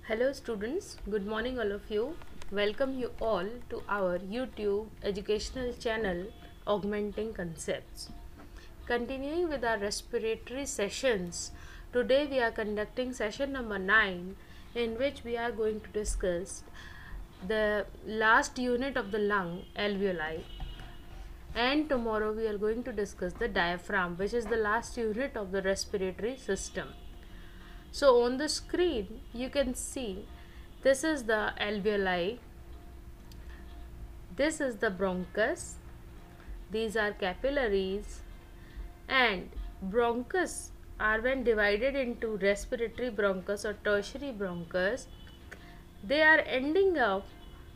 Hello students, good morning all of you. Welcome you all to our YouTube educational channel Augmenting Concepts. Continuing with our respiratory sessions, today we are conducting session number 9 in which we are going to discuss the last unit of the lung, alveoli, and tomorrow we are going to discuss the diaphragm, which is the last unit of the respiratory system. So on the screen you can see this is the alveoli, this is the bronchus, these are capillaries, and bronchus are when divided into respiratory bronchus or tertiary bronchus. They are ending up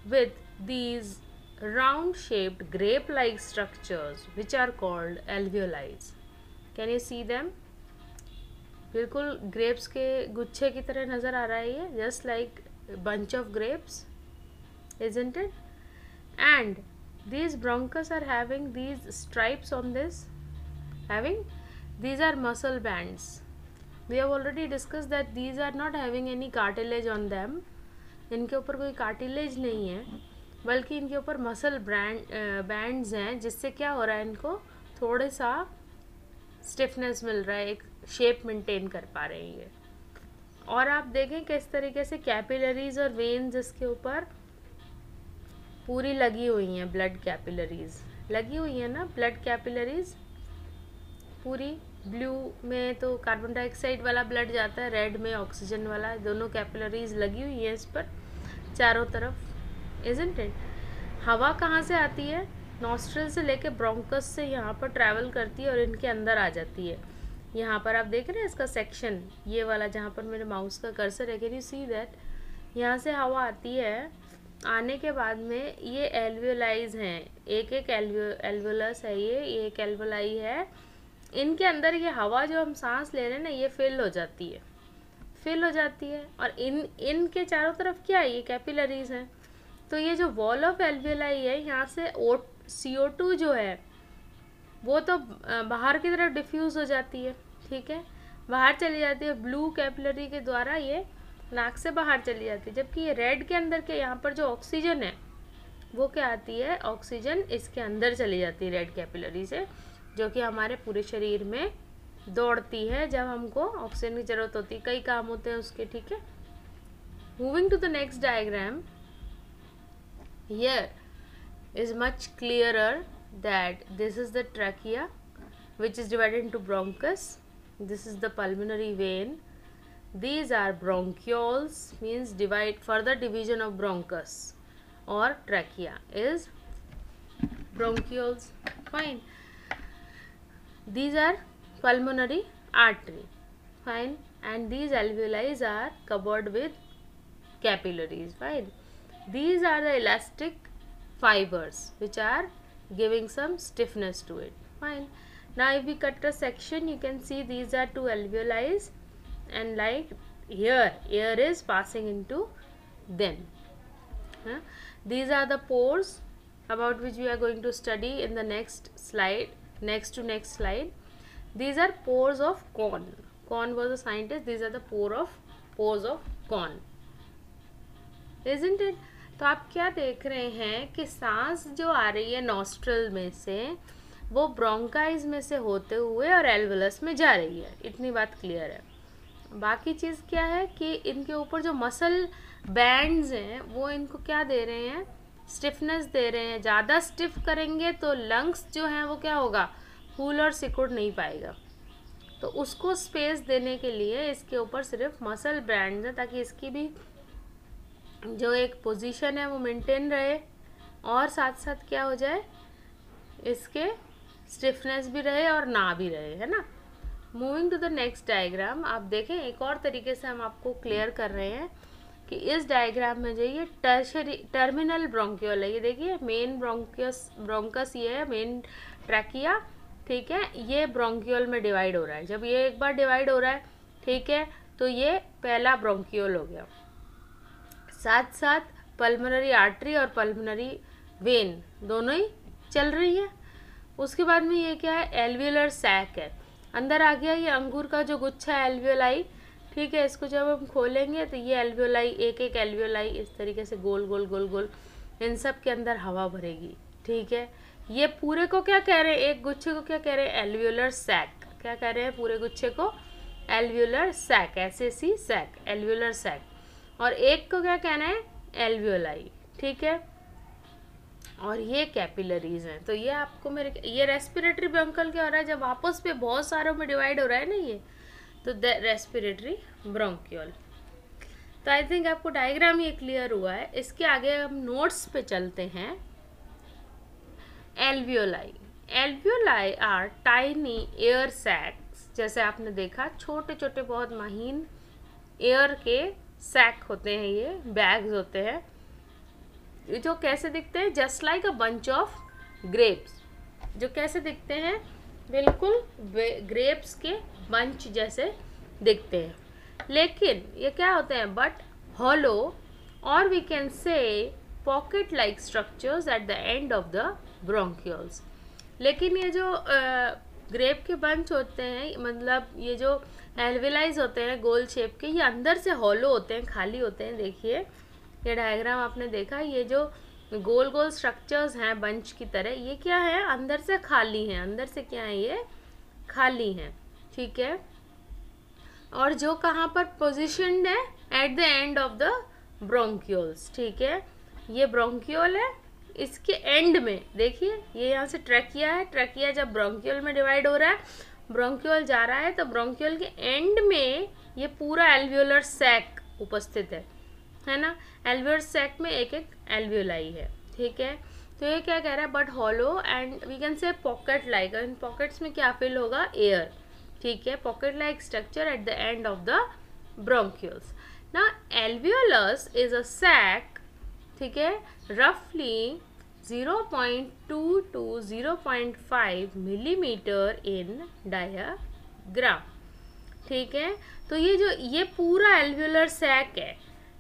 with these round shaped grape like structures which are called alveoli. Can you see them? बिल्कुल grapes के गुच्छे की तरह नज़र आ रहा है ये, just like bunch of grapes, isn't it? And these bronchus are having these stripes on this, these are muscle bands. We have already discussed that these are not having any cartilage on them. इनके ऊपर कोई cartilage नहीं है, बल्कि इनके ऊपर muscle bands हैं, जिससे क्या हो रहा है, इनको थोड़ा सा स्टिफनेस मिल रहा है, एक शेप मेंटेन कर पा रहे हैं ये. और आप देखें किस तरीके से कैपिलरीज और वेन्स इसके ऊपर पूरी लगी हुई हैं. ब्लड कैपिलरीज लगी हुई हैं ना, ब्लड कैपिलरीज पूरी. ब्लू में तो कार्बन डाइऑक्साइड वाला ब्लड जाता है, रेड में ऑक्सीजन वाला. दोनों कैपिलरीज लगी हुई हैं इस पर चारों तरफ, इजंट इट? हवा कहाँ से आती है? नॉस्ट्रल से लेके ब्रोंकस से यहाँ पर ट्रैवल करती है और इनके अंदर आ जाती है. यहाँ पर आप देख रहे हैं इसका सेक्शन, ये वाला जहाँ पर मेरे माउस का कर्सर है, कैन यू सी दैट? यहाँ से हवा आती है, आने के बाद में ये एल्वियोलाइज हैं, एक एक एल्वियोलस है, ये एक एल्वियोलाई है. इनके अंदर ये हवा जो हम सांस ले रहे हैं ना, ये फिल हो जाती है, और इनके चारों तरफ क्या है, ये कैपिलरीज हैं. तो ये जो वॉल ऑफ एल्वियोलाई है, यहाँ से CO2 जो है वो तो बाहर की तरफ डिफ्यूज़ हो जाती है, ठीक है, बाहर चली जाती है. ब्लू कैपिलरी के द्वारा ये नाक से बाहर चली जाती है. जबकि ये रेड के अंदर के यहाँ पर जो ऑक्सीजन है वो क्या आती है, ऑक्सीजन इसके अंदर चली जाती है रेड कैपिलरी से, जो कि हमारे पूरे शरीर में दौड़ती है जब हमको ऑक्सीजन की ज़रूरत होती है. कई काम होते हैं उसके, ठीक है. Moving to the next diagram, here is much clearer that this is the trachea, which is divided into bronchus. This is the pulmonary vein. These are bronchioles, means further division of bronchus or trachea is bronchioles. Fine. These are pulmonary artery. Fine. And these alveoli are covered with capillaries. Fine. These are the elastic fibers which are giving some stiffness to it. Fine. Now if we cut a section, you can see these are two alveoli, and like here air is passing into them. These are the pores about which we are going to study in the next slide, next to next slide. These are pores of Kohn. Kohn was a scientist. These are the pores of Kohn, isn't it? तो आप क्या देख रहे हैं कि सांस जो आ रही है नॉस्ट्रल में से, वो ब्रोंकाइज में से होते हुए और एल्वुलस में जा रही है. इतनी बात क्लियर है. बाकी चीज़ क्या है कि इनके ऊपर जो मसल बैंड्स हैं वो इनको क्या दे रहे हैं, स्टिफनेस दे रहे हैं. ज़्यादा स्टिफ करेंगे तो लंग्स जो हैं वो क्या होगा, फूल और सिकुड़ नहीं पाएगा. तो उसको स्पेस देने के लिए इसके ऊपर सिर्फ मसल बैंड्स हैं, ताकि इसकी भी जो एक पोजीशन है वो मेंटेन रहे, और साथ साथ क्या हो जाए, इसके स्टिफनेस भी रहे और ना भी रहे, है ना. Moving to the next diagram, आप देखें एक और तरीके से हम आपको क्लियर कर रहे हैं कि इस डायग्राम में जो ये टर्मिनल ब्रोंकियोल है, ये देखिए मेन ब्रोंकस ये है, मेन ट्रैकिया, ठीक है, ये ब्रोंकियोल में डिवाइड हो रहा है. जब ये एक बार डिवाइड हो रहा है, ठीक है, तो ये पहला ब्रोंकियोल हो गया. साथ साथ पल्मोनरी आर्टरी और पल्मोनरी वेन दोनों ही चल रही है. उसके बाद में ये क्या है, एल्वियोलर सैक है, अंदर आ गया ये अंगूर का जो गुच्छा है एल्वियोलाई, ठीक है। इसको जब हम खोलेंगे तो ये एल्वियोलाई, एक एक एल्वियोलाई इस तरीके से गोल गोल गोल गोल, इन सब के अंदर हवा भरेगी। ठीक है, ये पूरे को क्या कह रहे हैं, एक गुच्छे को क्या कह रहे हैं, एल्वियोलर सैक। क्या कह रहे हैं पूरे गुच्छे को, alveolar sac, SAC sac, alveolar sac. और एक को क्या कहना है, एल्वियोलाई। ठीक है, और ये कैपिलरीज हैं। तो ये आपको मेरे, ये रेस्पिरेटरी ब्रोंकल क्या हो रहा है, जब आपस में बहुत सारों में डिवाइड हो रहा है ना ये, तो रेस्पिरेटरी ब्रोंक्यूल। तो आई थिंक आपको डायग्राम ये क्लियर हुआ है। इसके आगे हम नोट्स पे चलते हैं। Alveoli, alveoli are tiny air sacs. जैसे आपने देखा छोटे छोटे बहुत महीन एयर के सैक होते हैं, ये बैग्स होते हैं, जो कैसे दिखते हैं, just like a bunch of grapes. जो कैसे दिखते हैं, बिल्कुल ग्रेप्स के बंच जैसे दिखते हैं। लेकिन ये क्या होते हैं, बट हॉलो, और we can say pocket like structures at the end of the bronchioles. लेकिन ये जो ग्रेप के बंच होते हैं, मतलब ये जो एल्विलाइज होते हैं गोल शेप के, ये अंदर से हॉलो होते हैं, खाली होते हैं। देखिए ये डायग्राम आपने देखा, ये जो गोल गोल स्ट्रक्चर्स हैं बंच की तरह, ये क्या है, अंदर से खाली हैं। अंदर से क्या है, ये खाली हैं। ठीक है, और जो कहाँ पर पोजिशन्ड है, eight the end of the bronchioles. ठीक है, ये ब्रोंक्यूल है, इसके एंड में देखिए, ये यहाँ से ट्रैकिया है। ट्रैकिया जब ब्रोंक्यूल में डिवाइड हो रहा है, ब्रोंक्यूल जा रहा है, तो ब्रोंक्यूल के एंड में ये पूरा एल्वियोलर सैक उपस्थित है ना। एल्वियोलर सैक में एक एक एल्वियोलाई है। ठीक है, तो ये क्या कह रहा है, but hollow and we can say pocket like. इन पॉकेट्स में क्या फिल होगा, एयर। ठीक है, pocket like structure at the end of the bronchioles. ना एल्वियोलस इज अ सैक, ठीक है, रफली 0.2 to 0.5 मिलीमीटर इन डायाग्राम। ठीक है, तो ये पूरा एल्वियोलर सैक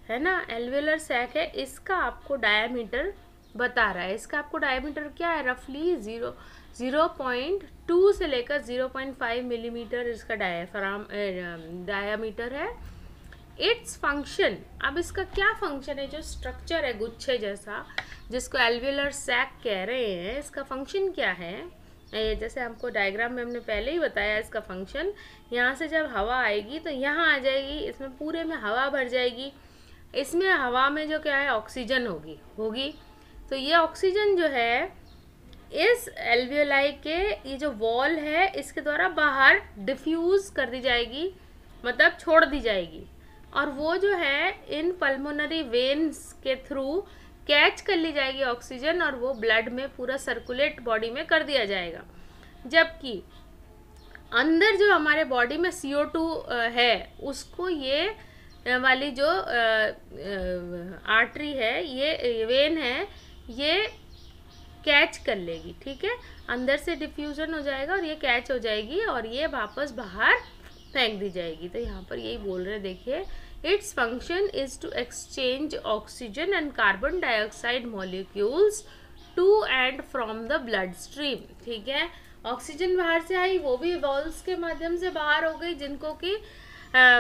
है ना, एल्वियोलर सैक है। इसका आपको डायामीटर बता रहा है। इसका आपको डायामीटर क्या है, रफली 0.2 से लेकर 0.5 मिलीमीटर इसका डायामीटर है। इट्स फंक्शन, अब इसका क्या फंक्शन है, जो स्ट्रक्चर है गुच्छे जैसा जिसको एल्वियोलर सैक कह रहे हैं, इसका फंक्शन क्या है। जैसे हमको डायग्राम में हमने पहले ही बताया इसका फंक्शन। यहाँ से जब हवा आएगी तो यहाँ आ जाएगी, इसमें पूरे में हवा भर जाएगी। इसमें हवा में जो क्या है, ऑक्सीजन होगी। तो ये ऑक्सीजन जो है इस एल्वियोलाई के ये जो वॉल है इसके द्वारा बाहर डिफ्यूज कर दी जाएगी, मतलब छोड़ दी जाएगी। और वो जो है इन पल्मोनरी वेन्स के थ्रू कैच कर ली जाएगी ऑक्सीजन, और वो ब्लड में पूरा सर्कुलेट बॉडी में कर दिया जाएगा। जबकि अंदर जो हमारे बॉडी में CO2 है, उसको ये वाली जो आर्टरी है, ये वेन है, ये कैच कर लेगी। ठीक है, अंदर से डिफ्यूजन हो जाएगा और ये कैच हो जाएगी और ये वापस बाहर फेंक दी जाएगी। तो यहाँ पर यही बोल रहे हैं, देखिए, its function is to exchange oxygen and carbon dioxide molecules to and from the bloodstream. ठीक है, ऑक्सीजन बाहर से आई, वो भी वॉल्स के माध्यम से बाहर हो गई, जिनको कि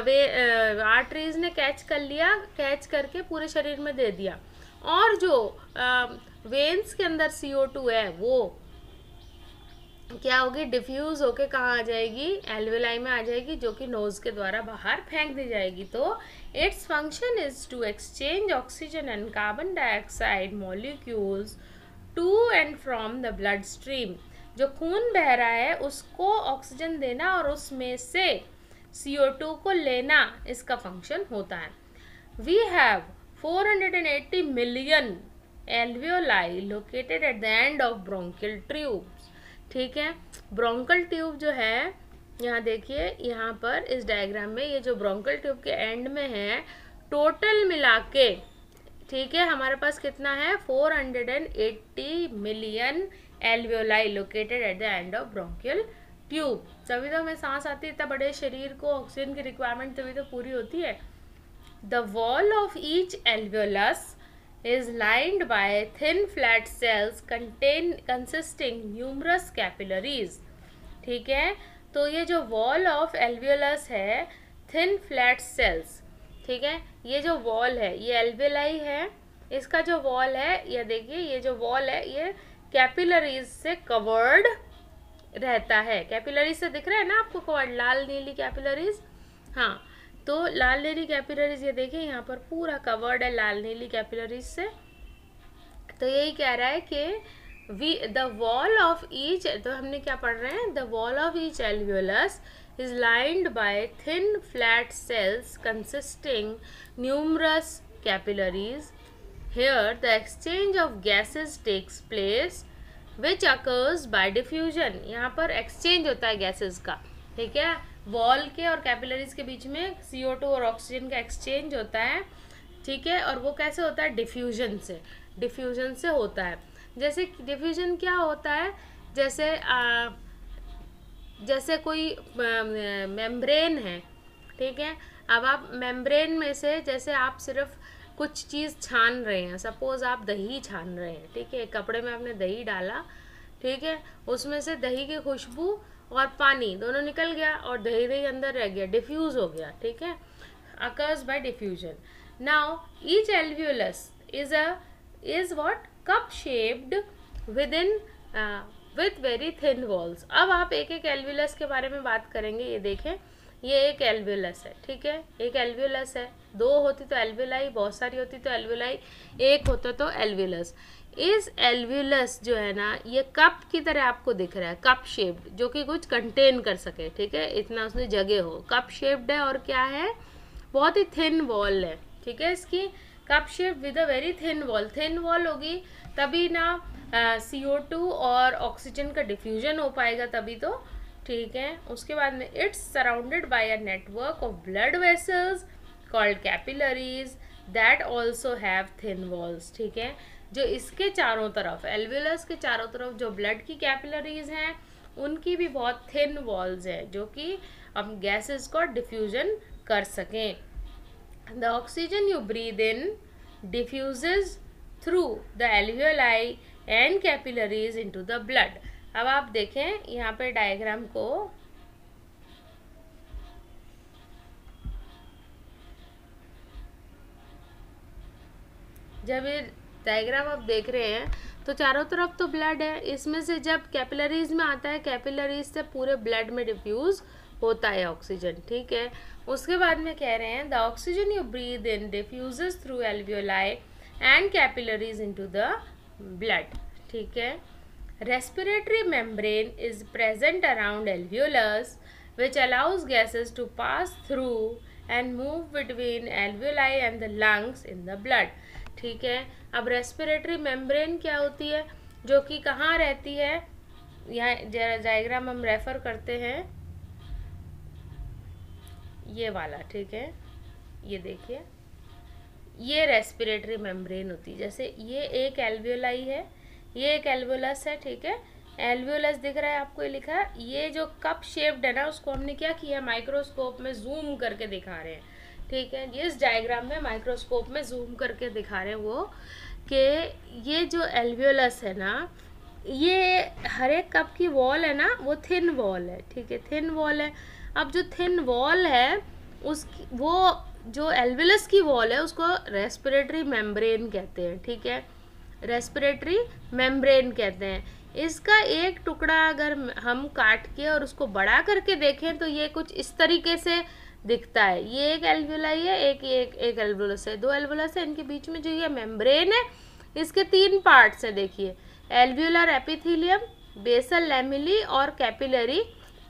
वे आर्टरीज ने कैच कर लिया, कैच करके पूरे शरीर में दे दिया। और जो वेन्स के अंदर CO2 है, वो क्या होगी, डिफ्यूज होके कहाँ आ जाएगी, एल्वियोलाई में आ जाएगी, जो कि नोज के द्वारा बाहर फेंक दी जाएगी। तो its function is to exchange oxygen and carbon dioxide molecules to and from the bloodstream. जो खून बह रहा है उसको ऑक्सीजन देना और उसमें से CO2 को लेना, इसका फंक्शन होता है। We have 480 million alveoli located at the end of bronchial tubes. ठीक है, ब्रोंकल ट्यूब जो है, यहाँ देखिए, यहाँ पर इस डायग्राम में ये जो ब्रोंकल ट्यूब के एंड में है, टोटल मिला के, ठीक है, हमारे पास कितना है, 480 million alveoli located at the end of bronchial tube. तभी तो हमें सांस आती है, इतना बड़े शरीर को ऑक्सीजन की रिक्वायरमेंट तभी तो पूरी होती है। The wall of each alveolus is lined by thin flat cells consisting numerous capillaries। ठीक है, तो ये जो वॉल ऑफ एल्वियोलस है, थिन फ्लैट सेल्स, ठीक है। ये जो वॉल है ये एल्वियोलाई है, इसका जो वॉल है ये देखिए, ये जो वॉल है ये कैपिलरीज से कवर्ड रहता है। कैपिलरीज से दिख रहा है ना आपको कवर्ड, लाल नीली कैपिलरीज, हाँ, तो लाल नीली कैपिलरीज ये देखिए यहाँ पर पूरा कवर्ड है लाल नीली कैपिलरीज से। तो यही कह रहा है कि द वॉल ऑफ ईच, तो हमने क्या पढ़ रहे हैं, the wall of each alveolus is lined by thin flat cells consisting numerous capillaries. Here the exchange of gases takes place which occurs by diffusion. यहाँ पर exchange होता है gases का, ठीक है, वॉल के और कैपिलरीज के बीच में CO2 और ऑक्सीजन का एक्सचेंज होता है, ठीक है। और वो कैसे होता है, डिफ्यूजन से, डिफ्यूजन से होता है। जैसे डिफ्यूजन क्या होता है, जैसे कोई मेम्ब्रेन है, ठीक है। अब आप मेम्ब्रेन में से जैसे आप सिर्फ कुछ चीज़ छान रहे हैं, सपोज आप दही छान रहे हैं, ठीक है, कपड़े में आपने दही डाला, ठीक है, उसमें से दही की खुशबू और पानी दोनों निकल गया और दही दही अंदर रह गया, डिफ्यूज हो गया, ठीक है, occurs by diffusion. Now each alveolus is what, cup shaped with in with very thin walls. अब आप एक एक एल्वियोलस के बारे में बात करेंगे। ये देखें, ये एक एल्वियोलस है, ठीक है, एक एल्वियोलस है, दो होती तो एल्वियोलाई, बहुत सारी होती तो एल्वियोलाई, एक होता तो एल्वियोलस। इस एल्वियोलस जो है ना ये कप की तरह आपको दिख रहा है, कप शेप्ड, जो कि कुछ कंटेन कर सके, ठीक है, इतना उसमें जगह हो, कप शेप्ड है। और क्या है, बहुत ही थिन वॉल है, ठीक है, इसकी cup shape with a very thin wall. Thin wall होगी तभी ना CO2 और ऑक्सीजन का डिफ्यूजन हो पाएगा, तभी तो, ठीक है। उसके बाद में it's surrounded by a network of blood vessels called capillaries that also have thin walls, ठीक है। जो इसके चारों तरफ, एल्वियोलस के चारों तरफ जो ब्लड की कैपिलरीज हैं उनकी भी बहुत थिन वॉल्स हैं, जो कि हम गैसेस को डिफ्यूजन कर सकें। The oxygen you breathe in diffuses through the alveoli and capillaries into the blood. अब आप देखें यहाँ पे डायग्राम को, जब ये डायग्राम आप देख रहे हैं तो चारों तरफ तो ब्लड है, इसमें से जब कैपिलरीज में आता है, कैपिलरीज से पूरे ब्लड में डिफ्यूज होता है ऑक्सीजन, ठीक है। उसके बाद में कह रहे हैं the oxygen you breathe in diffuses through alveoli and capillaries into the blood, ठीक है। Respiratory membrane is present around alveolus which allows gases to pass through and move between alveoli and the lungs in the blood, ठीक है। अब respiratory membrane क्या होती है, जो कि कहाँ रहती है, यहाँ डायग्राम हम रेफर करते हैं, ये वाला, ठीक है, ये देखिए, ये रेस्पिरेटरी मेम्ब्रेन होती है। जैसे ये एक एल्वियोलाई है, ये एक एल्वियोलस है, ठीक है, एल्वियोलस दिख रहा है आपको, ये लिखा है। ये जो कप शेप्ड है ना, उसको हमने क्या किया, माइक्रोस्कोप में जूम करके दिखा रहे हैं, ठीक है। इस डायग्राम में माइक्रोस्कोप में जूम करके दिखा रहे हैं वो कि ये जो एल्वियोलस है ना, ये हर एक कप की वॉल है ना, वो थिन वॉल है, ठीक है, थिन वॉल है। अब जो थिन वॉल है उसकी, वो जो एल्वियोलस की वॉल है उसको रेस्पिरेटरी मेम्ब्रेन कहते हैं, ठीक है, रेस्पिरेटरी मेम्ब्रेन कहते हैं। इसका एक टुकड़ा अगर हम काट के और उसको बड़ा करके देखें तो ये कुछ इस तरीके से दिखता है। ये एक एल्वियोलाई है, एक एल्वियोलस है, दो एल्वियोलस है, इनके बीच में जो ये मेम्ब्रेन है इसके तीन पार्ट्स है, देखिए, एल्वियोलर एपिथेलियम, बेसल लैमेली और कैपिलरी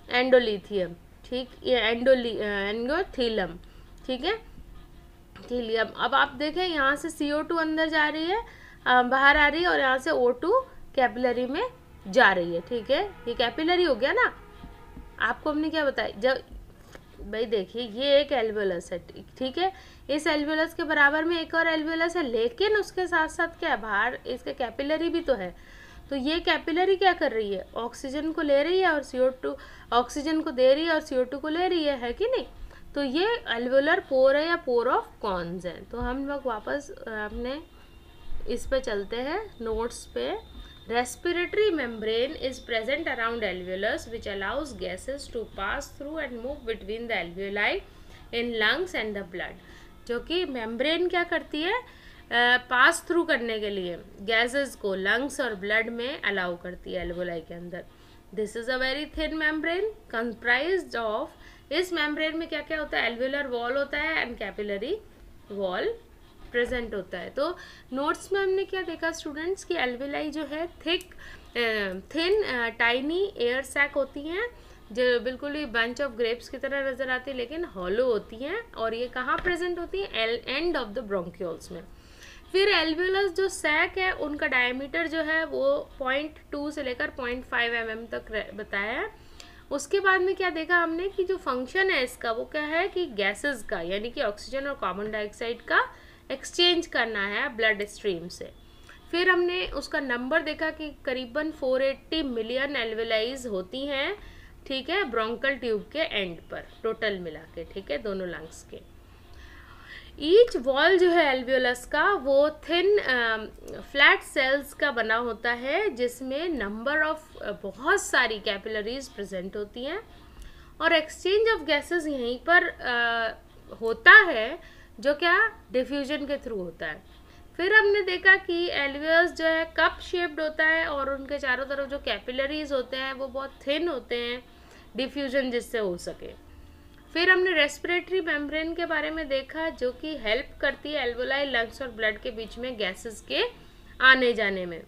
एंडोलिथियम, ठीक, ये एंडोथीलम, ठीक है, थीलियम। अब आप देखें यहाँ से CO2 अंदर जा रही है, बाहर आ रही है, और यहाँ से O2 कैपिलरी में जा रही है, ठीक है, ये कैपिलरी हो गया ना। आपको हमने क्या बताया, जब भाई देखिए ये एक एल्वियोलस है, ठीक है, इस एल्वियोलस के बराबर में एक और एल्वियोलस है, लेकिन उसके साथ साथ क्या है, बाहर इसके कैपिलरी भी तो है। तो ये कैपिलरी क्या कर रही है, ऑक्सीजन को ले रही है और CO2, ऑक्सीजन को दे रही है और CO2 को ले रही है कि नहीं। तो ये एल्वियोलर पोर है या पोर ऑफ कॉन्स है। तो हम लोग वापस अपने इस पे चलते हैं, नोट्स पे। Respiratory membrane is present around alveolus which allows gases to pass through and move between the alveoli in lungs and the blood, जो कि मेम्ब्रेन क्या करती है, पास थ्रू करने के लिए गैसेस को लंग्स और ब्लड में अलाउ करती है एल्वोलाई के अंदर। This is a very thin membrane comprised of, इस मेम्ब्रेन में क्या क्या होता है, एल्वुलर वॉल होता है एंड कैपिलरी वॉल प्रेजेंट होता है। तो नोट्स में हमने क्या देखा स्टूडेंट्स कि एल्वुलाई जो है thick thin tiny air sac होती हैं, जो बिल्कुल ही बंच ऑफ ग्रेप्स की तरह नजर आती है लेकिन हॉलो होती हैं, और ये कहाँ प्रेजेंट होती हैं, एंड ऑफ द ब्रोंक्यूल्स में। फिर एल्वुलस जो सैक है उनका डायमीटर जो है वो 0.2 से लेकर 0.5 mm तक बताया है। उसके बाद में क्या देखा हमने कि जो फंक्शन है इसका वो क्या है कि गैसेस का, यानी कि ऑक्सीजन और कार्बन डाइऑक्साइड का एक्सचेंज करना है ब्लड स्ट्रीम से। फिर हमने उसका नंबर देखा कि करीबन 480 मिलियन एल्वुलाइज होती हैं, ठीक है, ब्रोंकल ट्यूब के एंड पर टोटल मिला के, ठीक है, दोनों लंग्स के। ईच वॉल जो है एल्वियोलस का वो थिन फ्लैट सेल्स का बना होता है, जिसमें नंबर ऑफ बहुत सारी कैपिलरीज प्रेजेंट होती हैं, और एक्सचेंज ऑफ गैसेस यहीं पर होता है, जो क्या डिफ्यूजन के थ्रू होता है। फिर हमने देखा कि एल्वियस जो है कप शेप्ड होता है और उनके चारों तरफ जो कैपिलरीज होते हैं वो बहुत थिन होते हैं, डिफ्यूजन जिससे हो सके। फिर हमने रेस्पिरेटरी मेम्ब्रेन के बारे में देखा, जो कि हेल्प करती है एल्वुलाई, लंग्स और ब्लड के बीच में गैसेस के आने जाने में।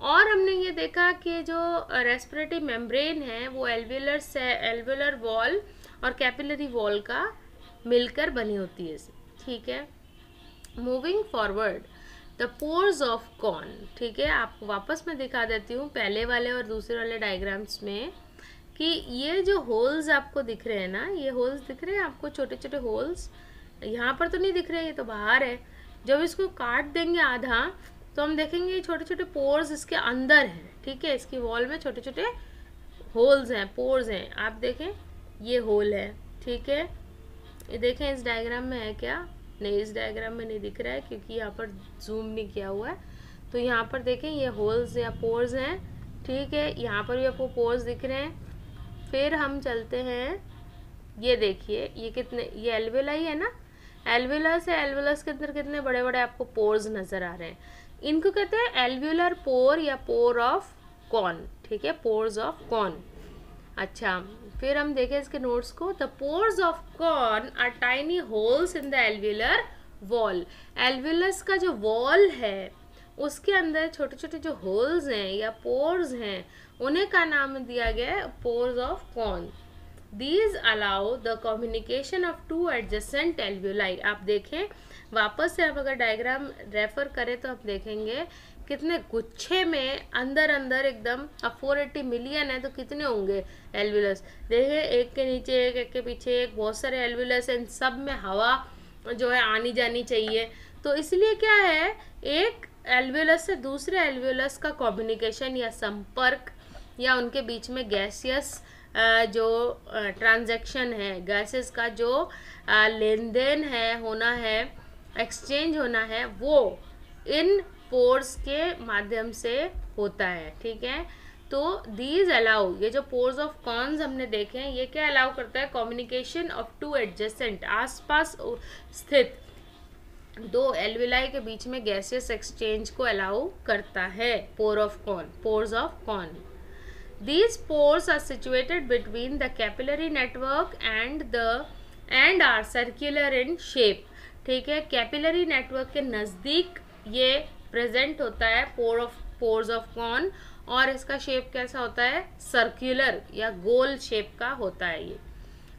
और हमने ये देखा कि जो रेस्पिरेटरी मेम्ब्रेन है वो एल्वुलर वॉल और कैपिलरी वॉल का मिलकर बनी होती है, ठीक है। Moving forward, the pores of corn, ठीक है, आपको वापस मैं दिखा देती हूँ पहले वाले और दूसरे वाले डायग्राम्स में कि ये जो होल्स आपको दिख रहे हैं ना, ये होल्स दिख रहे हैं आपको, छोटे छोटे होल्स, यहाँ पर तो नहीं दिख रहे, ये तो बाहर है। जब इसको काट देंगे आधा तो हम देखेंगे छोटे छोटे पोर्स इसके अंदर हैं, ठीक है, इसकी वॉल में छोटे छोटे होल्स हैं, पोर्स हैं। आप देखें ये होल है, ठीक है, ये देखें इस डायग्राम में है क्या, नहीं इस डायग्राम में नहीं दिख रहा है क्योंकि यहाँ पर जूम नहीं किया हुआ है। तो यहाँ पर देखें ये होल्स या पोर्स हैं, ठीक है, यहाँ पर भी आपको पोर्स दिख रहे हैं। फिर हम चलते हैं, ये देखिए ये कितने, ये एल्वुलाई है ना, एल्वुलस है, एल्वुलस के अंदर कितने बड़े बड़े आपको पोर्स नजर आ रहे हैं, इनको कहते हैं एल्वुलर पोर या पोर ऑफ कॉर्न, ठीक है, पोर्स ऑफ कॉर्न। अच्छा, फिर हम देखें इसके नोट्स को, the pores of corn are tiny holes in the alveolar wall. Alveolus का जो वॉल है उसके अंदर छोटे छोटे जो होल्स हैं या पोर्स हैं, उन्हें का नाम दिया गया है pores of corn. These allow the communication of two adjacent alveoli. आप देखें वापस से, आप अगर डायग्राम रेफर करें तो आप देखेंगे कितने गुच्छे में अंदर अंदर एकदम, अब 480 मिलियन है तो कितने होंगे एल्वुलस, देखें एक के नीचे एक के पीछे एक, बहुत सारे एल्वुलस हैं, इन सब में हवा जो है आनी जानी चाहिए। तो इसलिए क्या है, एक एल्वुलस से दूसरे एल्वुलस का कम्युनिकेशन या संपर्क या उनके बीच में गैसियस जो ट्रांजैक्शन है, गैसेस का जो लेन देन है, होना है, एक्सचेंज होना है, वो इन पोर्स के माध्यम से होता है, ठीक है। तो दीज अलाउ, ये जो पोर्स ऑफ कॉर्न्स हमने देखे हैं, ये क्या अलाउ करता है, कम्युनिकेशन ऑफ टू एडजेसेंट, आसपास स्थित दो एल्वुलाई के बीच में गैसियस एक्सचेंज को अलाउ करता है, pore of corn, pores of corn. These pores are situated between the capillary network and are circular in shape, ठीक है, कैपिलरी नेटवर्क के नज़दीक ये प्रेजेंट होता है पोर्स ऑफ कॉर्न, और इसका शेप कैसा होता है, सर्कुलर या गोल शेप का होता है ये।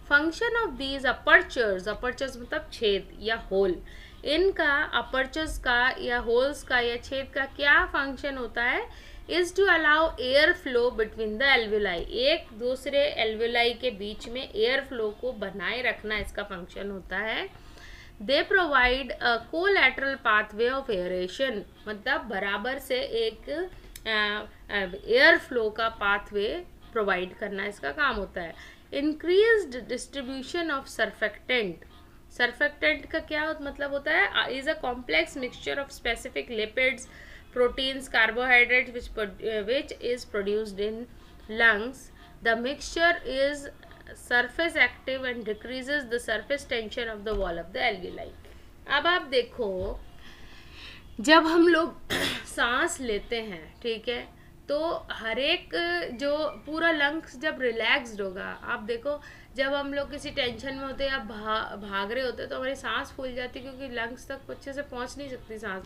Function of these apertures, apertures मतलब छेद या होल, इनका अपर्चर्स का या होल्स का या छेद का क्या फंक्शन होता है, is to allow air flow between the alveoli, एक दूसरे एल्वुलाई के बीच में एयर फ्लो को बनाए रखना इसका फंक्शन होता है। They provide a collateral pathway of aeration, मतलब बराबर से एक एयर फ्लो का पाथवे प्रोवाइड करना इसका काम होता है। Increased distribution of surfactant, surfactant का क्या मतलब होता है, is a complex mixture of specific lipids, proteins, carbohydrates which is produced in lungs. The mixture is surface active and decreases the surface tension of the wall of the alveoli. अब आप देखो, जब हम लोग सांस लेते हैं, ठीक है, तो हर एक जो पूरा लंग्स जब रिलैक्स्ड होगा, आप देखो जब हम लोग किसी टेंशन में होते हैं या भाग रहे होते हैं तो हमारी सांस फूल जाती है, क्योंकि लंग्स तक अच्छे से पहुंच नहीं सकती सांस।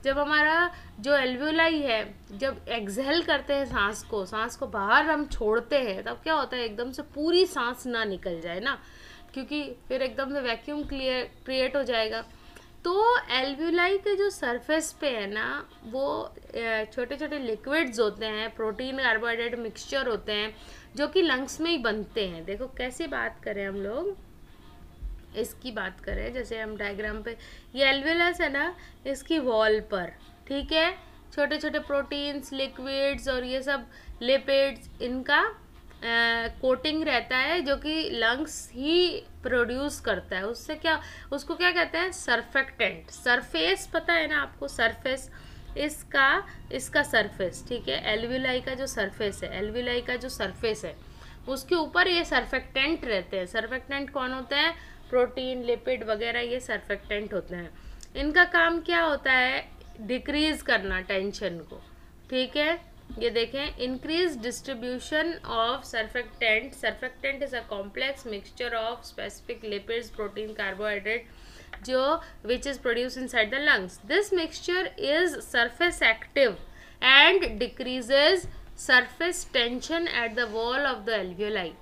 जब हमारा जो एल्वियोलाई है, जब एक्सहेल करते हैं सांस को बाहर हम छोड़ते हैं, तब क्या होता है, एकदम से पूरी सांस ना निकल जाए ना, क्योंकि फिर एकदम से वैक्यूम क्रिएट हो जाएगा। तो एल्वियोलाई के जो सरफेस पे है ना, वो छोटे छोटे लिक्विड्स होते हैं, प्रोटीन कार्बोहाइड्रेट मिक्सचर होते हैं, जो कि लंग्स में ही बनते हैं। देखो कैसे बात करें हम लोग, इसकी बात करें, जैसे हम डायग्राम पे, ये एल्वियोलस है ना, इसकी वॉल पर, ठीक है, छोटे छोटे प्रोटीन्स, लिक्विड्स और ये सब लिपिड्स, इनका कोटिंग रहता है, जो कि लंग्स ही प्रोड्यूस करता है। उससे क्या, उसको क्या कहते हैं, सरफेक्टेंट। सरफेस पता है ना आपको, सरफेस, इसका सरफेस, ठीक है, एल्वियोलाई का जो सरफेस है, एल्वियोलाई का जो सरफेस है, उसके ऊपर ये सरफेक्टेंट रहते हैं। सरफेक्टेंट कौन होते हैं, प्रोटीन, लिपिड वगैरह, ये सरफेक्टेंट होते हैं। इनका काम क्या होता है, डिक्रीज करना टेंशन को, ठीक है। ये देखें, increase distribution of surfactant. Surfactant is a complex mixture of specific lipids, protein, carbohydrate, जो which is produce inside the lungs. This mixture is surface active and decreases surface tension at the wall of the alveoli.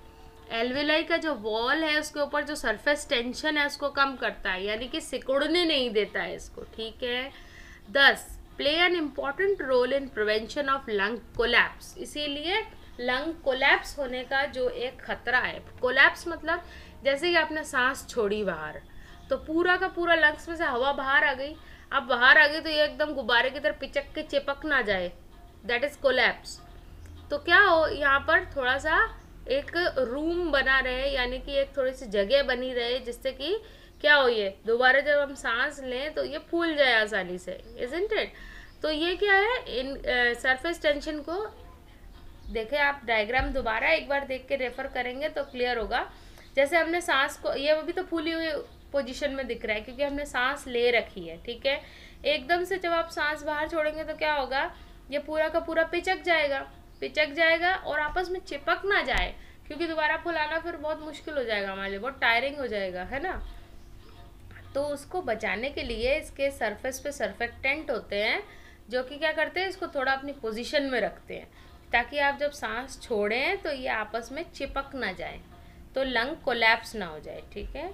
Alveoli का जो wall है उसके ऊपर जो surface tension है उसको कम करता है, यानी कि सिकुड़ने नहीं देता है इसको, ठीक है। 10 play an important role in prevention of lung collapse. इसीलिए लंग कोलैप्स होने का जो एक खतरा है, कोलैप्स मतलब जैसे कि आपने सांस छोड़ी बाहर, तो पूरा का पूरा लंग्स में से हवा बाहर आ गई। अब बाहर आ गई तो ये एकदम गुब्बारे की तरह पिचक के चिपक ना जाए, दैट इज कोलैप्स। तो क्या हो, यहाँ पर थोड़ा सा एक रूम बना रहे, यानी कि एक थोड़ी सी जगह बनी रहे, जिससे कि क्या हो, ये दोबारा जब हम सांस लें तो ये फूल जाए आसानी से, इजंट इट। तो ये क्या है, इन सरफेस टेंशन को देखें आप, डायग्राम दोबारा एक बार देख के रेफर करेंगे तो क्लियर होगा। जैसे हमने सांस को, ये अभी तो फूली हुई पोजीशन में दिख रहा है क्योंकि हमने सांस ले रखी है, ठीक है। एकदम से जब आप सांस बाहर छोड़ेंगे तो क्या होगा, ये पूरा का पूरा पिचक जाएगा और आपस में चिपक ना जाए, क्योंकि दोबारा फुलाना फिर बहुत मुश्किल हो जाएगा हमारे लिए, बहुत टायरिंग हो जाएगा, है ना। तो उसको बचाने के लिए इसके सरफेस पे सरफेक्टेंट होते हैं, जो कि क्या करते हैं, इसको थोड़ा अपनी पोजीशन में रखते हैं, ताकि आप जब सांस छोड़ें तो ये आपस में चिपक ना जाए, तो लंग कोलैप्स ना हो जाए, ठीक है।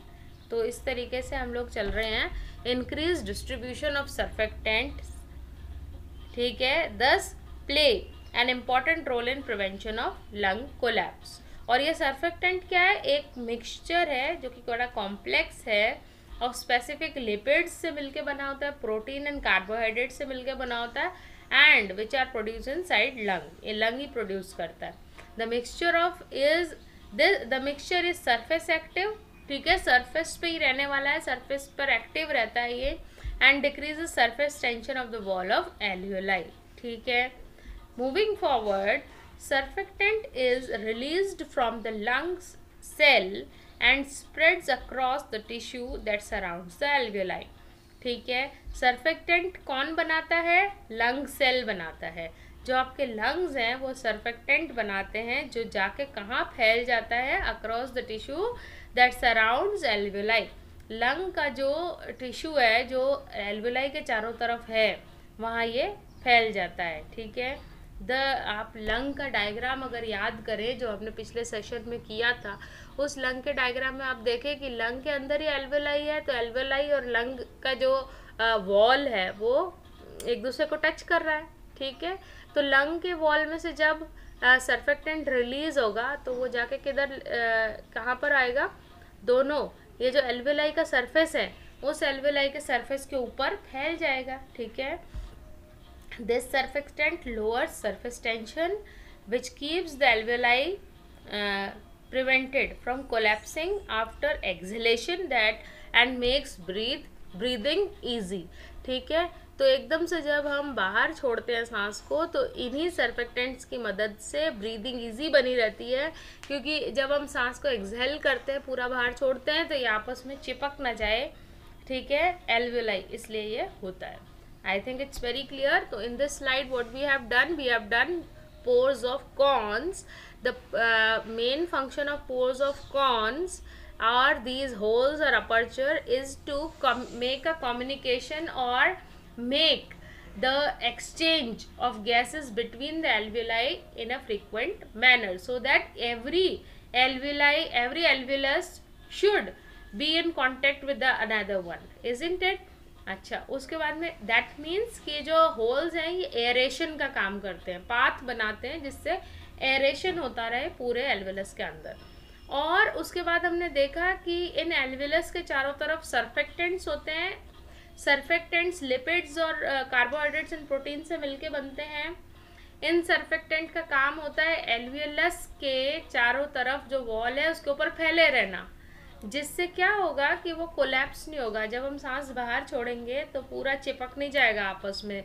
तो इस तरीके से हम लोग चल रहे हैं, इंक्रीज डिस्ट्रीब्यूशन ऑफ सरफेक्टेंट, ठीक है। 10 play an important role in prevention of lung collapse. और ये सरफेक्टेंट क्या है, एक मिक्सचर है जो कि बड़ा कॉम्प्लेक्स है, और स्पेसिफिक लिपिड्स से मिलके बना होता है, प्रोटीन एंड कार्बोहाइड्रेट से मिलके बना होता है, and which are produce inside lung, ये लंग ही प्रोड्यूस करता है। The mixture is surface active, ठीक है, सरफेस पे ही रहने वाला है, सरफेस पर एक्टिव रहता है ये, and decreases surface tension of the wall of alveoli, ठीक है। Moving forward, surfactant is released from the lungs cell and spreads across the tissue that surrounds the alveoli, ठीक है। सरफेक्टेंट कौन बनाता है, लंग सेल बनाता है। जो आपके लंग्स हैं वो सरफेक्टेंट बनाते हैं, जो जाके कहाँ फैल जाता है, across the tissue that surrounds alveoli. Lung का जो टिश्यू है जो एल्वियोलाई के चारों तरफ है, वहाँ ये फैल जाता है, ठीक है। आप लंग का डायग्राम अगर याद करें जो हमने पिछले सेशन में किया था, उस लंग के डायग्राम में आप देखें कि लंग के अंदर ही एल्वियोलाई है, तो एल्वियोलाई और लंग का जो वॉल है वो एक दूसरे को टच कर रहा है, ठीक है। तो लंग के वॉल में से जब सरफेक्टेंट रिलीज होगा तो वो जाके किधर, कहाँ पर आएगा, दोनों, ये जो एल्वियोलाई का सरफेस है उस एल्वियोलाई के सरफेस के ऊपर फैल जाएगा, ठीक है। This surfactant lowers surface tension, which keeps the alveoli prevented from collapsing after exhalation, that and makes breathing easy, ठीक है। तो एकदम से जब हम बाहर छोड़ते हैं सांस को तो इन्हीं सर्फेक्टेंट्स की मदद से ब्रीदिंग इजी बनी रहती है, क्योंकि जब हम सांस को एक्सहेल करते हैं, पूरा बाहर छोड़ते हैं, तो ये आपस में चिपक ना जाए, ठीक है, एल्वियोलाई, इसलिए ये होता है। I think it's very clear. तो in this slide what we have done pores of corns. The main function of pores of corns are these holes or aperture is to make a communication or make the exchange of gases between the alveoli in a frequent manner, so that every alveolus should be in contact with the another one, isn't it? अच्छा, उसके बाद में that means कि जो holes हैं ये aeration का काम करते हैं, पाथ बनाते हैं जिससे एरेशन होता रहे पूरे एल्वेलस के अंदर। और उसके बाद हमने देखा कि इन एल्वेलस के चारों तरफ सर्फेक्टेंट्स होते हैं। सर्फेक्टेंट्स लिपिड्स और कार्बोहाइड्रेट्स एंड प्रोटीन से मिलके बनते हैं। इन सर्फेक्टेंट का काम होता है एल्वेलस के चारों तरफ जो वॉल है उसके ऊपर फैले रहना, जिससे क्या होगा कि वो कोलैप्स नहीं होगा। जब हम सांस बाहर छोड़ेंगे तो पूरा चिपक नहीं जाएगा आपस में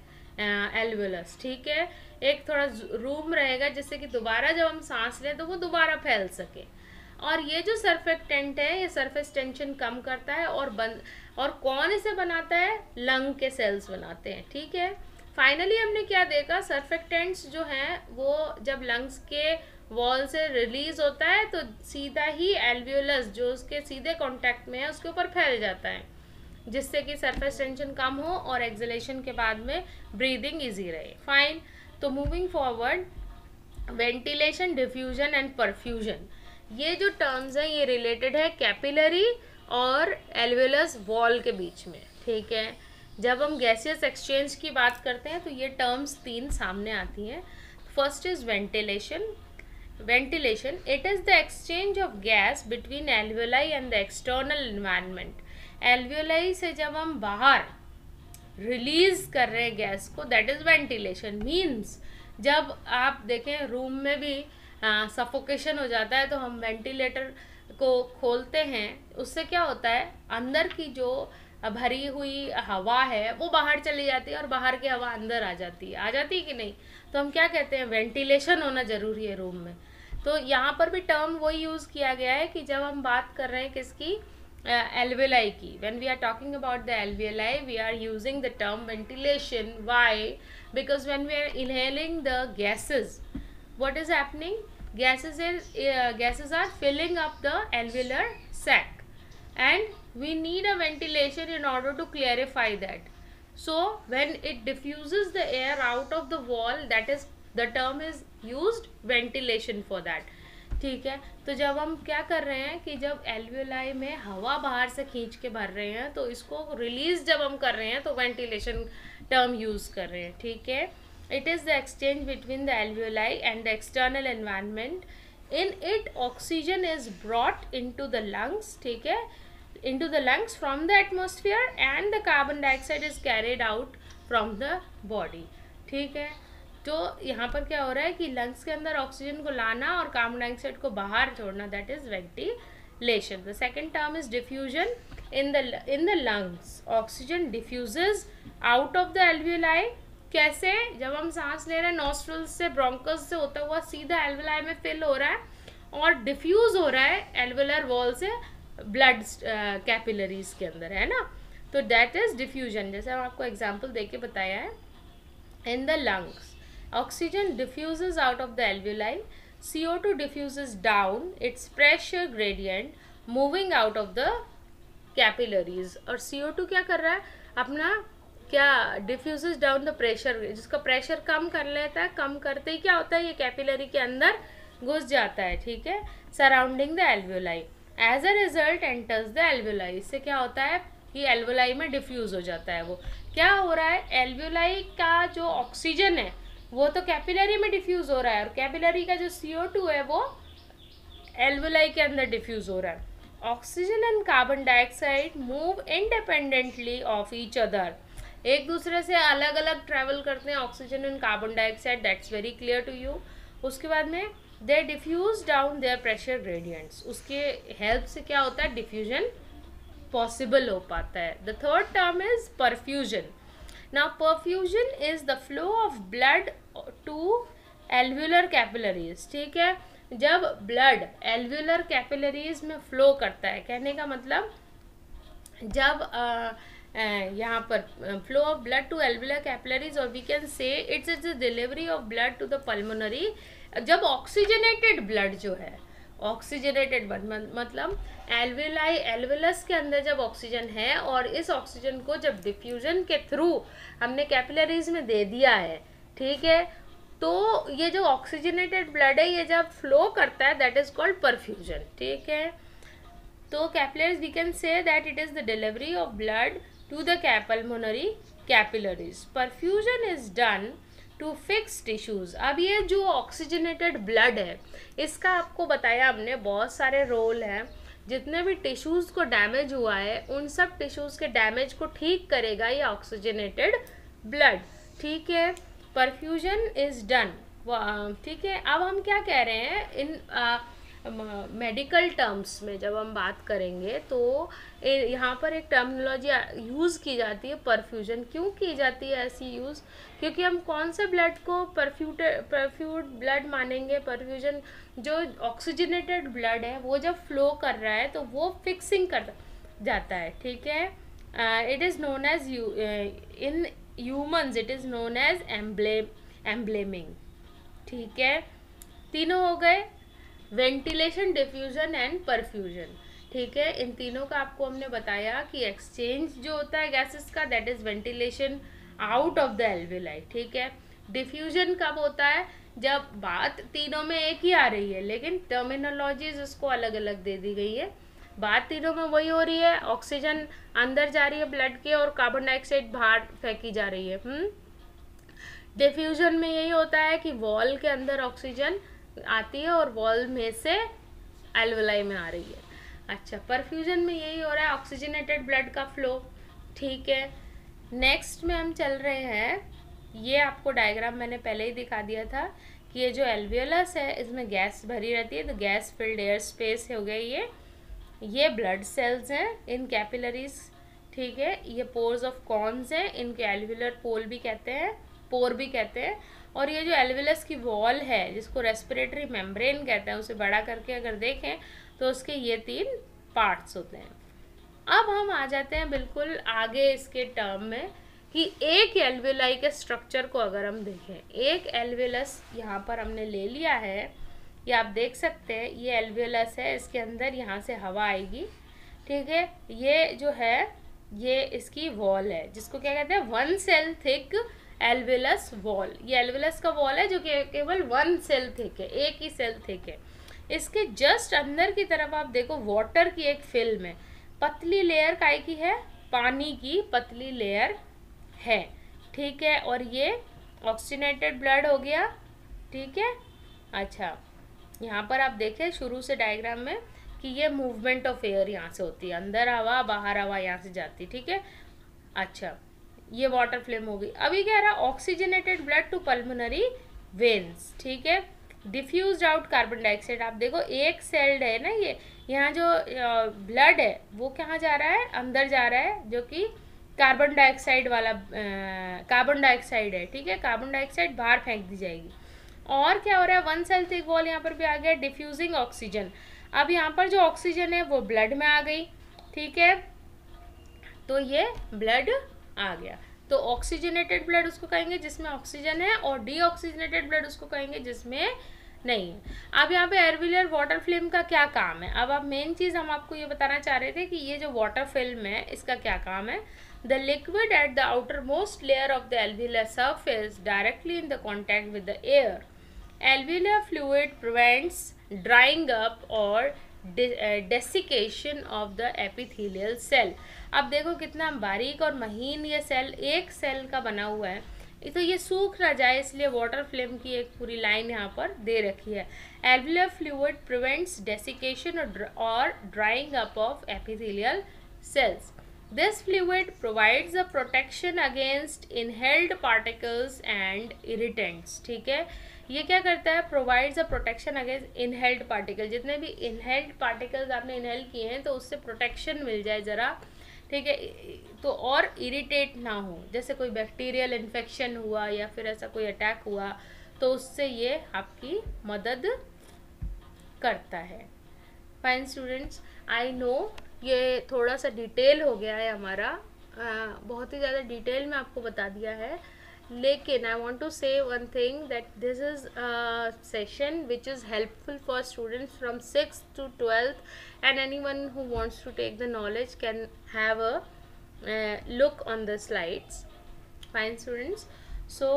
एल्वेलस, ठीक है। एक थोड़ा रूम रहेगा जिससे कि दोबारा जब हम सांस लें तो वो दोबारा फैल सके। और ये जो सर्फेक्टेंट है ये सरफेस टेंशन कम करता है और कौन इसे बनाता है? लंग के सेल्स बनाते हैं, ठीक है। फाइनली हमने क्या देखा, सर्फेक्टेंट्स जो हैं वो जब लंग्स के वॉल से रिलीज होता है तो सीधा ही एल्वियोलस जो उसके सीधे कांटेक्ट में है उसके ऊपर फैल जाता है, जिससे कि सरफेस टेंशन कम हो और एक्सहेलेशन के बाद में ब्रीदिंग इजी रहे। फाइन। तो moving forward, ventilation, diffusion and perfusion, ये जो टर्म्स हैं ये रिलेटेड है कैपिलरी और एल्वियोलस वॉल के बीच में, ठीक है। जब हम गैसियस एक्सचेंज की बात करते हैं तो ये टर्म्स तीन सामने आती हैं। First is ventilation. Ventilation, it is the exchange of gas between alveoli and the external environment. Alveoli से जब हम बाहर रिलीज कर रहे हैं गैस को, that is ventilation. Means जब आप देखें रूम में भी सफोकेशन हो जाता है तो हम वेंटिलेटर को खोलते हैं, उससे क्या होता है अंदर की जो भरी हुई हवा है वो बाहर चली जाती है और बाहर की हवा अंदर आ जाती है कि नहीं। तो हम क्या कहते हैं, वेंटिलेशन होना ज़रूरी है रूम में। तो यहाँ पर भी टर्म वही यूज़ किया गया है कि जब हम बात कर रहे हैं किसकी, एल्वेलाई की। When we are talking about the alveoli we are using the term ventilation. Why? Because when we are inhaling the gases, what is happening, gases are filling up the alveolar sac and we need a ventilation in order to clarify that. So when it diffuses the air out of the wall, that is the term is used ventilation for that, ठीक है। तो जब हम क्या कर रहे हैं कि जब एल्वियोलाई में हवा बाहर से खींच के भर रहे हैं तो इसको रिलीज जब हम कर रहे हैं तो वेंटिलेशन टर्म यूज कर रहे हैं, ठीक है। It is the exchange between the alveoli and the external environment. In it, oxygen is brought into the lungs, ठीक है, into the lungs from the atmosphere, and the carbon dioxide is carried out from the body, ठीक है। तो यहाँ पर क्या हो रहा है कि लंग्स के अंदर ऑक्सीजन को लाना और कार्बन डाइऑक्साइड को बाहर छोड़ना, that is ventilation. The second term is diffusion. in the lungs, oxygen diffuses out of the alveoli. कैसे? जब हम सांस ले रहे हैं नॉस्ट्रल्स से, ब्रोंकस से होता हुआ सीधा एल्वेलाई में फिल हो रहा है और डिफ्यूज हो रहा है एल्वेलर वॉल से ब्लड कैपिलरीज के अंदर, है ना। तो दैट इज डिफ्यूजन, जैसे हम आपको एग्जांपल देके बताया है। In the lungs oxygen diffuses out of the alveoli, CO2 diffuses down its pressure gradient moving out of the capillaries। और CO2 क्या कर रहा है अपना, क्या डिफ्यूजेस डाउन द प्रेशर, जिसका प्रेशर कम कर लेता है, कम करते ही क्या होता है ये कैपिलरी के अंदर घुस जाता है, ठीक है, surrounding the alveoli. As a result enters the alveoli. इससे क्या होता है कि एल्वेलाई में डिफ्यूज हो जाता है। वो क्या हो रहा है, एल्वेलाई का जो ऑक्सीजन है वो तो कैपिलरी में डिफ्यूज हो रहा है और कैपिलरी का जो CO2 है वो एल्वेलाई के अंदर डिफ्यूज हो रहा है। Oxygen and carbon dioxide move independently of each other, एक दूसरे से अलग अलग ट्रैवल करते हैं oxygen and carbon dioxide, that's very clear to you. उसके बाद में they diffuse down their pressure gradients, उसके हेल्प से क्या होता है डिफ्यूजन पॉसिबल हो पाता है। The third term is perfusion. Now perfusion is the flow of blood to alveolar capillaries, ठीक है। जब ब्लड एल्व्यूलर कैपिलरीज में फ्लो करता है, कहने का मतलब जब यहाँ पर flow of blood to alveolar capillaries, और we can say it's is the delivery of blood to the pulmonary, जब ऑक्सीजनेटेड ब्लड जो है, ऑक्सीजनेटेड ब्लड मतलब एल्वेलाई, एल्वेलस के अंदर जब ऑक्सीजन है और इस ऑक्सीजन को जब डिफ्यूजन के थ्रू हमने कैपिलरीज में दे दिया है, ठीक है, तो ये जो ऑक्सीजनेटेड ब्लड है ये जब फ्लो करता है दैट इज कॉल्ड परफ्यूजन, ठीक है। तो capillaries we can say that it is the delivery of blood to the pulmonary capillaries. Perfusion is done to fix tissues. अब ये जो ऑक्सीजनेटेड ब्लड है इसका आपको बताया हमने बहुत सारे रोल हैं। जितने भी टिश्यूज को डैमेज हुआ है उन सब टिश्यूज के डैमेज को ठीक करेगा ये ऑक्सीजनेटेड ब्लड, ठीक है। परफ्यूजन इज डन, ठीक है। अब हम क्या कह रहे हैं इन मेडिकल टर्म्स में जब हम बात करेंगे तो यहाँ पर एक टर्मिनोलॉजी यूज़ की जाती है परफ्यूजन। क्यों की जाती है ऐसी यूज़? क्योंकि हम कौन से ब्लड को परफ्यूड ब्लड मानेंगे? परफ्यूजन जो ऑक्सीजनेटेड ब्लड है वो जब फ्लो कर रहा है तो वो फिक्सिंग कर जाता है, ठीक है। It is known as in humans it is known as embalming, ठीक है। तीनों हो गए, वेंटिलेशन, डिफ्यूजन एंड परफ्यूजन, ठीक है। इन तीनों का आपको हमने बताया कि एक्सचेंज जो होता है गैसेस का that is ventilation out of the alveoli, ठीक है। डिफ्यूजन कब होता है? जब बात तीनों में एक ही आ रही है लेकिन टर्मिनोलॉजीज उसको अलग अलग दे दी गई है। बात तीनों में वही हो रही है, ऑक्सीजन अंदर जा रही है ब्लड के और कार्बन डाइऑक्साइड बाहर फेंकी जा रही है। डिफ्यूजन में यही होता है कि वॉल के अंदर ऑक्सीजन आती है और वॉल में से एल्वेलाई में आ रही है। अच्छा, परफ्यूजन में यही हो रहा है, ऑक्सीजनेटेड ब्लड का फ्लो, ठीक है। नेक्स्ट में हम चल रहे हैं, ये आपको डायग्राम मैंने पहले ही दिखा दिया था कि ये जो एल्वियोलस है इसमें गैस भरी रहती है, तो गैस फिल्ड एयर स्पेस हो गई ये ब्लड सेल्स हैं इन कैपिलरीज, ठीक है। ये पोर्स ऑफ कॉर्न्स हैं, इनके एल्वियोलर पोल भी कहते हैं, पोर भी कहते हैं। और ये जो एल्वियोलस की वॉल है जिसको रेस्पिरेटरी मेम्ब्रेन कहते हैं, उसे बड़ा करके अगर देखें तो उसके ये 3 पार्ट्स होते हैं। अब हम आ जाते हैं बिल्कुल आगे इसके टर्म में कि एक एल्वियोलाई के स्ट्रक्चर को अगर हम देखें, एक एल्वियोलस यहाँ पर हमने ले लिया है, ये आप देख सकते हैं, ये एल्वियोलस है, इसके अंदर यहाँ से हवा आएगी, ठीक है। ये जो है ये इसकी वॉल है जिसको क्या कहते हैं, 1 सेल थिक एल्वियोलस वॉल। ये एल्वियोलस का वॉल है जो कि केवल 1 सेल थिक है, एक ही सेल थिक है। इसके जस्ट अंदर की तरफ आप देखो वाटर की एक फिल्म है, पतली लेयर काय की है, पानी की पतली लेयर है, ठीक है। और ये ऑक्सीजनेटेड ब्लड हो गया, ठीक है। अच्छा, यहाँ पर आप देखें शुरू से डायग्राम में कि ये मूवमेंट ऑफ एयर यहाँ से होती है, अंदर हवा बाहर हवा यहाँ से जाती, ठीक है। अच्छा, ये वाटर फ्लेम हो गई। अभी क्या रहा, oxygenated blood to pulmonary veins, ठीक है। डिफ्यूज्ड आउट कार्बन डाइऑक्साइड, आप देखो एक सेल्ड है ना, ये यहाँ जो ब्लड है वो कहाँ जा रहा है, अंदर जा रहा है, जो कि कार्बन डाइऑक्साइड वाला कार्बन डाइऑक्साइड है, ठीक है। कार्बन डाइऑक्साइड बाहर फेंक दी जाएगी। और क्या हो रहा है, 1 सेल थिक वॉल यहाँ पर भी आ गया, डिफ्यूजिंग ऑक्सीजन। अब यहाँ पर जो ऑक्सीजन है वो ब्लड में आ गई, ठीक है। तो ये ब्लड आ गया, तो ऑक्सीजनेटेड ब्लड उसको कहेंगे जिसमें ऑक्सीजन है, और डीऑक्सीजनेटेड ब्लड उसको कहेंगे जिसमें नहीं है। अब यहाँ पे एल्वियोलर वाटर फिल्म का क्या काम है? अब मेन चीज़ हम आपको ये बताना चाह रहे थे कि ये जो वाटर फिल्म है इसका क्या काम है। The liquid at the outermost layer of the alveolar surface directly in the contact with the air. Alveolar fluid prevents drying up और desiccation of the epithelial cell. अब देखो कितना बारीक और महीन ये सेल, एक सेल का बना हुआ है, तो ये सूख ना जाए इसलिए वाटर फिल्म की एक पूरी लाइन यहाँ पर दे रखी है। एल्वियोलर फ्लूइड प्रिवेंट्स डेसिकेशन और drawing up of epithelial cells. This fluid provides a protection against inhaled particles and irritants, ठीक है। ये क्या करता है, provides a protection against inhaled particle. जितने भी इनहेल्ड पार्टिकल्स आपने इनहेल किए हैं तो उससे प्रोटेक्शन मिल जाए ज़रा, ठीक है, तो और इरिटेट ना हो, जैसे कोई बैक्टीरियल इन्फेक्शन हुआ या फिर ऐसा कोई अटैक हुआ तो उससे ये आपकी मदद करता है। फाइन स्टूडेंट्स, आई नो ये थोड़ा सा डिटेल हो गया है हमारा, बहुत ही ज़्यादा डिटेल में आपको बता दिया है, लेकिन आई वॉन्ट टू से one thing that this is session which is helpful for students from 6th to 12th and anyone who wants to take the knowledge can have a look on the slides. Fine students, so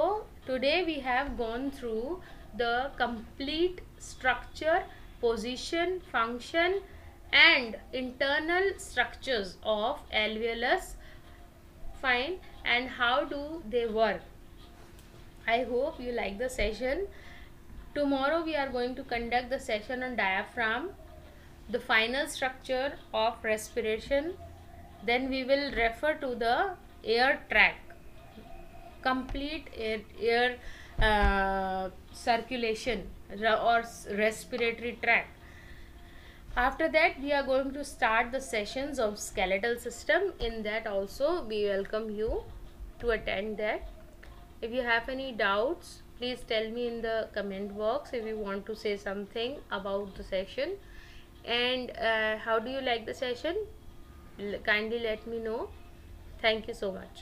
today we have gone through the complete structure, position, function and internal structures of alveolus. Fine, and how do they work. I hope you like the session. Tomorrow we are going to conduct the session on diaphragm, the final structure of respiration. Then we will refer to the air tract, complete air circulation or respiratory tract. After that we are going to start the sessions of skeletal system. In that also we welcome you to attend that. If you have any doubts, please tell me in the comment box if you want to say something about the session. And how do you like the session? Kindly let me know. Thank you so much.